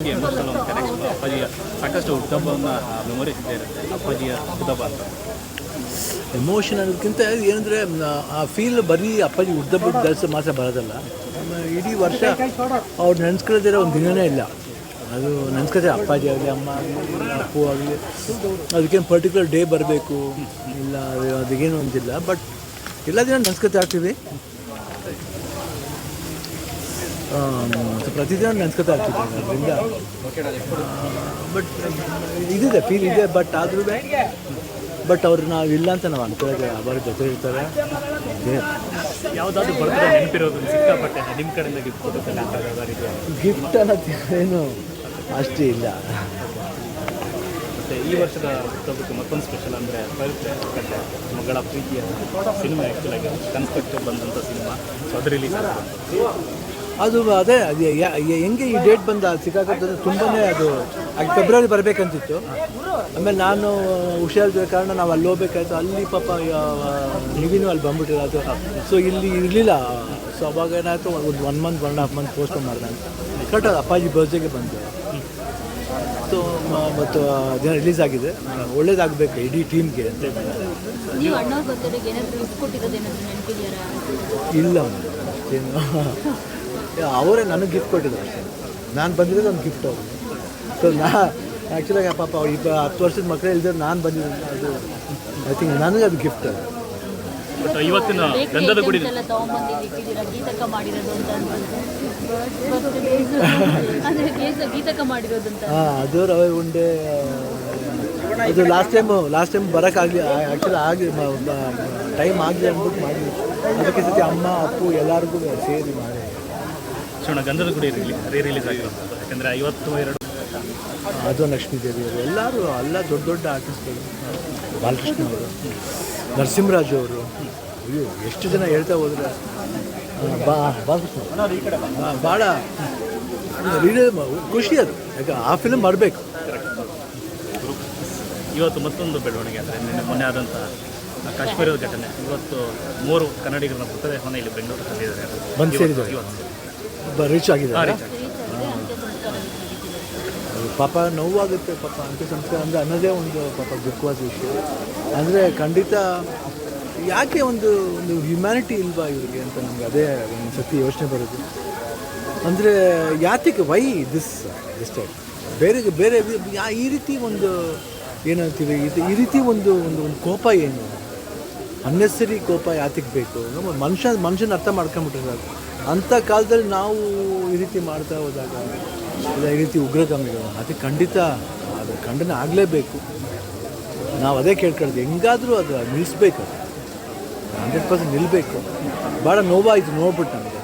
Emotional ಒಂದು connection ಅಪ್ಪಾಜಿಯ ಸಾಕಷ್ಟು ಹುಟ್ಟುಹಬ್ಬವನ್ನು ಮೆಮೊರೀಸ್ ಇದ್ದೇ ಇರುತ್ತೆ ಅಪ್ಪಾಜಿಯ ಹುಟ್ಟುಹಬ್ಬ ಅಂತ. ಎಮೋಷನ್ ಅನ್ನೋದಕ್ಕಿಂತ ಏನಂದರೆ ಆ ಫೀಲ್ ಬರೀ ಅಪ್ಪಾಜಿ ಹುಟ್ಟುಹಬ್ಬದ ದಿವಸ ಮಾತ್ರ ಬರೋದಲ್ಲ, ಇಡೀ ವರ್ಷ ಅವ್ರು ನೆನೆಸ್ಕೊಳ್ಳೋದಿರೋ ಒಂದು ದಿನವೇ ಇಲ್ಲ. ಅದು ನೆನೆಸ್ಕೊತಾರೆ, ಅಪ್ಪಾಜಿ ಆಗಲಿ, ಅಮ್ಮ ಆಗಲಿ, ಅಪ್ಪು ಆಗಲಿ, ಅದಕ್ಕೇನು ಪರ್ಟಿಕ್ಯುಲರ್ ಡೇ ಬರಬೇಕು ಇಲ್ಲ, ಅದಕ್ಕೇನು ಒಂದಿಲ್ಲ. ಬಟ್ ಎಲ್ಲ ದಿನ ನೆನೆಸ್ಕೊತಾ ಇರ್ತೀವಿ, ಪ್ರತಿದಿನ ನೆನೆಸ್ಕೊತಾ ಇರ್ತೀವಿ. ಅದರಿಂದ ಬಟ್ ಇದಿದೆ, ಫೀಲ್ ಇದೆ. ಬಟ್ ಆದ್ರೂ ಬಟ್ ಅವ್ರು ನಾವು ಇಲ್ಲ ಅಂತ ನಾವು ಅನ್ಕೊಳ್ಳೋದು, ಅವರ ಜೊತೆ ಇರ್ತಾರೆ. ಯಾವುದಾದ್ರು ಬರ್ತಾರೆ ನೆನಪಿರೋದು ಸಿಕ್ಕಾಪಟ್ಟೆ ನಿಮ್ಮ ಕಡೆಯಿಂದ ಗಿಫ್ಟ್ ಕೊಡುತ್ತಲ್ಲ ಗಿಫ್ಟ್ ಅನ್ನೋದು ಏನು ಅಷ್ಟೇ ಇಲ್ಲ. ಮತ್ತು ಈ ವರ್ಷದ ಹುಟ್ಟುಹಬ್ಬಕ್ಕೆ ಮತ್ತೊಂದು ಸ್ಪೆಷಲ್ ಅಂದರೆ ಪವಿತ್ರ ಕಟ್ಟೆ ಮಗಳ ಪ್ರೀತಿಯ ಸಿನಿಮಾ ಆ್ಯಕ್ಚುಲಾಗಿ ಕನ್ಸ್ಪೆಕ್ಟ್ ಬಂದಂಥ ಸಿನಿಮಾ, ಸೊ ಅದು ರಿಲೀಸ್ ಅದು ಅದೇ ಅದು ಹೆಂಗೆ ಈ ಡೇಟ್ ಬಂದ ಸಿಕ್ಕಾಕತ್ತಂದ್ರೆ ತುಂಬಾ ಅದು ಫೆಬ್ರವರಿ ಬರಬೇಕಂತಿತ್ತು. ಆಮೇಲೆ ನಾನು ಹುಷಾರಿದ್ದ ಕಾರಣ ನಾವು ಅಲ್ಲಿ ಹೋಗ್ಬೇಕಾಯ್ತು. ಅಲ್ಲಿ ಪಾಪ ನೀವಿನೂ ಅಲ್ಲಿ ಬಂದ್ಬಿಟ್ಟಿಲ್ಲ ಅದು. ಸೊ ಇಲ್ಲಿ ಇರಲಿಲ್ಲ. ಸೊ ಅವಾಗ ಏನಾಯಿತು, ಒಂದು 1 ಮಂತ್ 1.5 ಮಂತ್ ಪೋಸ್ಟ್ಪೋನ್ ಮಾಡಿದೆ. ಕರೆಕ್ಟ್ ಅದು ಅಪ್ಪಾಜಿ ಬರ್ತ್ಡೇಗೆ ಬಂತು. ಸೊ ಮತ್ತು ದಿನ ರಿಲೀಸ್ ಆಗಿದೆ. ಒಳ್ಳೇದಾಗಬೇಕು ಇಡೀ ಟೀಮ್ಗೆ ಅಂತ. ಇಲ್ಲ ಏನು, ಅವರೇ ನನಗೆ ಗಿಫ್ಟ್ ಕೊಟ್ಟಿದ್ರು ಅಷ್ಟೇ. ನಾನು ಬಂದಿರೋದು ಒಂದು ಗಿಫ್ಟ್ ಅವರು. ಸೊ ಆ್ಯಕ್ಚುಲಾಗಿ ಪಾಪ ಈಗ 10 ವರ್ಷದ ಮಕ್ಕಳೇ ಇಲ್ದಿರೋ ನಾನು ಬಂದಿದ್ದು, ಅದು ಐ ಥಿಂಕ್ ನನಗೆ ಅದು ಗಿಫ್ಟ್. ಅದು ಬಟ್ ಇವತ್ತಿನ ಗಂಧದ ಗುಡಿ ಅದು ರವೆ ಉಂಡೆ, ಅದು ಲಾಸ್ಟ್ ಟೈಮ್ ಬರೋಕ್ಕಾಗಲಿ, ಆ್ಯಕ್ಚುಲಿ ಟೈಮ್ ಆಗಲಿ ಅಂದ್ಬಿಟ್ಟು ಮಾಡಿ. ಅದಕ್ಕೆ ಸತಿ ಅಮ್ಮ ಅಪ್ಪು ಎಲ್ಲರಿಗೂ ಸೇರಿ ಮಾಡಿ ಗಂಧದ ಗುಡಿ ರಿಲೀಸ್ ಆಗಿರೋದು. ಯಾಕಂದರೆ 52 ಅದು ಲಕ್ಷ್ಮೀ ದೇವಿ ಅವರು ಎಲ್ಲರೂ ಎಲ್ಲ ದೊಡ್ಡ ದೊಡ್ಡ ಆರ್ಟಿಸ್ಟ್ಗಳು, ಬಾಲಕೃಷ್ಣ ಅವರು, ನರಸಿಂಹರಾಜು ಅವರು, ಅಯ್ಯೋ ಎಷ್ಟು ಜನ ಹೇಳ್ತಾ ಹೋದರೆ ಬಾಲಕೃಷ್ಣ ಭಾಳ ಖುಷಿ. ಅದು ಯಾಕೆ ಆ ಫಿಲ್ಮ್ ಮಾಡಬೇಕು. ಇವತ್ತು ಮತ್ತೊಂದು ಬೆಳವಣಿಗೆ ಅಂದರೆ ನಿನ್ನೆ ಮೊನ್ನೆ ಆದಂತಹ ಕಾಶ್ಮೀರದ ಘಟನೆ. ಇವತ್ತು 3 ಕನ್ನಡಿಗರನ್ನ ಮೃತದೇಹವನ್ನು ಇಲ್ಲಿ ಬೆಂಗಳೂರು ತಂದಿದ್ದಾರೆ, ಬಂದು ಸೇರಿದ್ದಾರೆ, ಇವತ್ತು ರೀಚ್ ಆಗಿದ್ದಾರೆ. ಪಾಪ ನೋವಾಗುತ್ತೆ. ಪಾಪ ಅಂತ್ಯ ಸಂಸ್ಕಾರ ಅಂದರೆ ಅನ್ನೋದೇ ಒಂದು ಪಾಪ ದುಃಖವಾದ ವಿಷಯ. ಅಂದರೆ ಖಂಡಿತ ಯಾಕೆ ಒಂದು ಹ್ಯುಮ್ಯಾನಿಟಿ ಇಲ್ವಾ ಇವ್ರಿಗೆ ಅಂತ ನಮ್ಗೆ ಅದೇ ಒಂದು ಸತಿ ಯೋಚನೆ ಬರೋದು. ಅಂದರೆ ಯಾತಿಗೆ ವೈ ದಿಸ್ ಟೈಪ್ ಬೇರೆ ಈ ರೀತಿ ಒಂದು ಏನಂತೀವಿ, ಈ ರೀತಿ ಒಂದು ಕೋಪ ಏನು, ಅನ್ನೆಸರಿ ಕೋಪ ಯಾತಿಗೆ ಬೇಕು? ಮನುಷ್ಯನ ಅರ್ಥ ಮಾಡ್ಕೊಂಬಿಟ್ಟಿರೋದು. ಅಂಥ ಕಾಲದಲ್ಲಿ ನಾವು ಈ ರೀತಿ ಮಾಡ್ತಾ ಹೋದಾಗ ಇಲ್ಲ ಈ ರೀತಿ ಉಗ್ರಗಾಮಿಗಳು, ಅದಕ್ಕೆ ಖಂಡಿತ ಅದು ಖಂಡನೆ ಆಗಲೇಬೇಕು. ನಾವು ಅದೇ ಕೇಳ್ಕೊಳ್ತೀವಿ, ಹೆಂಗಾದರೂ ಅದು ನಿಲ್ಲಿಸ್ಬೇಕು, 100% ನಿಲ್ಲಬೇಕು. ಭಾಳ ನೋವಾಯಿತು ನೋಡ್ಬಿಟ್ಟು ನಮಗೆ.